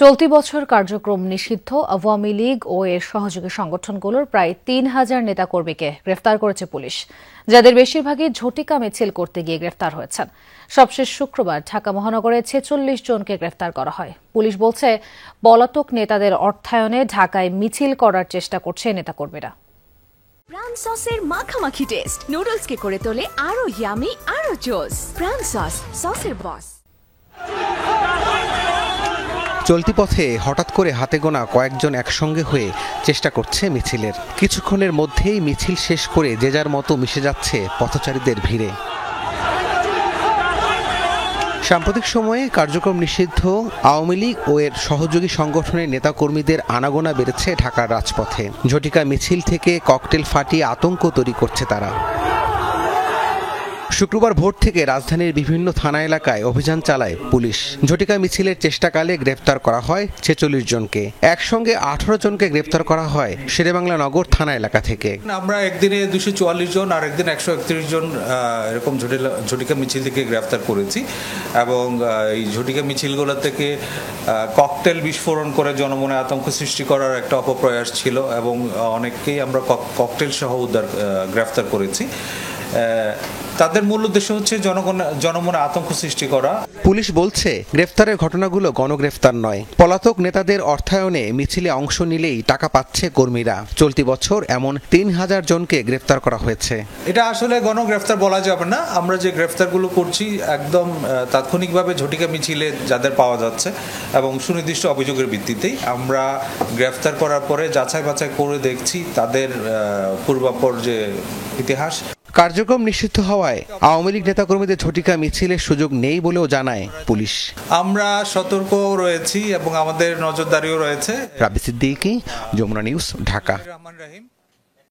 চলতি বছর কার্যক্রম নিষিদ্ধ আওয়ামী লীগ ও এর সহযোগী সংগঠনগুলোর প্রায় ৩,০০০ নেতাকর্মীকে গ্রেফতার করেছে পুলিশ, যাদের বেশিরভাগই ঝটিকা মিছিল করতে গিয়ে গ্রেফতার হয়েছেন। সবশেষ শুক্রবার ঢাকা মহানগরে ৪৬ জনকে গ্রেফতার করা হয়। পুলিশ বলছে, পলাতক নেতাদের অর্থায়নে ঢাকায় মিছিল করার চেষ্টা করছে নেতাকর্মীরা। প্রাণ সসের মাখামাখি টেস্ট নুডলসকে করে তোলে আরো ইয়ামি আরো জোস। প্রাণ সস, সসের বস। চলতি পথে হঠাৎ করে হাতে গোনা কয়েকজন একসঙ্গে হয়ে চেষ্টা করছে মিছিলের। কিছুক্ষণের মধ্যেই মিছিল শেষ করে যে যার মতো মিশে যাচ্ছে পথচারীদের ভিড়ে। সাম্প্রতিক সময়ে কার্যক্রম নিষিদ্ধ আওয়ামী লীগ ও এর সহযোগী সংগঠনের নেতাকর্মীদের আনাগোনা বেড়েছে ঢাকার রাজপথে। ঝটিকা মিছিল থেকে ককটেল ফাটিয়ে আতঙ্ক তৈরি করছে তারা। শুক্রবার ভোর থেকে রাজধানীর বিভিন্ন থানা এলাকায় অভিযান চালায় পুলিশ। ঝটিকা মিছিলের চেষ্টাকালে গ্রেফতার করা হয় ৪৬ জনকে। একসঙ্গে ১৮ জনকে গ্রেফতার করা হয় শেরেবাংলা নগর থানা এলাকা থেকে। আমরা একদিনে ২৪৪ জন আর একদিন ১৩১ জন এরকম ঝটিকা মিছিল থেকে গ্রেফতার করেছি এবং এই ঝটিকা মিছিলগুলো থেকে ককটেল বিস্ফোরণ করে জনমনে আতঙ্ক সৃষ্টি করার একটা অপপ্রয়াস ছিল এবং অনেককেই আমরা ককটেল সহ গ্রেফতার করেছি। তাদের মূল উদ্দেশ্য হচ্ছে জনমনে আতঙ্ক সৃষ্টি করা। পুলিশ বলছে, গ্রেফতারের ঘটনাগুলো গণগ্রেফতার নয়। পলাতক নেতাদের অর্থায়নে মিছিলে অংশ নিলেই টাকা পাচ্ছে কর্মীরা। চলতি বছর এমন ৩,০০০ জনকে গ্রেফতার করা হয়েছে। এটা আসলে গণগ্রেফতার বলা যাবে না। আমরা যে গ্রেফতারগুলো করছি একদম তাৎক্ষণিকভাবে ঝটিকা মিছিলে যাদের পাওয়া যাচ্ছে এবং সুনির্দিষ্ট অভিযোগের ভিত্তিতেই আমরা গ্রেফতার করার পরে যাচাই বাছাই করে দেখছি তাদের পূর্বাপর যে ইতিহাস। কার্যক্রম নিষিদ্ধ হওয়ায় আওয়ামী লীগ নেতাকর্মীদের ঝটিকা মিছিলের সুযোগ নেই বলেও জানায় পুলিশ। আমরা সতর্ক রয়েছি এবং আমাদের নজরদারিও রয়েছে। রাবি সিদ্দিকী, যমুনা নিউজ, ঢাকা।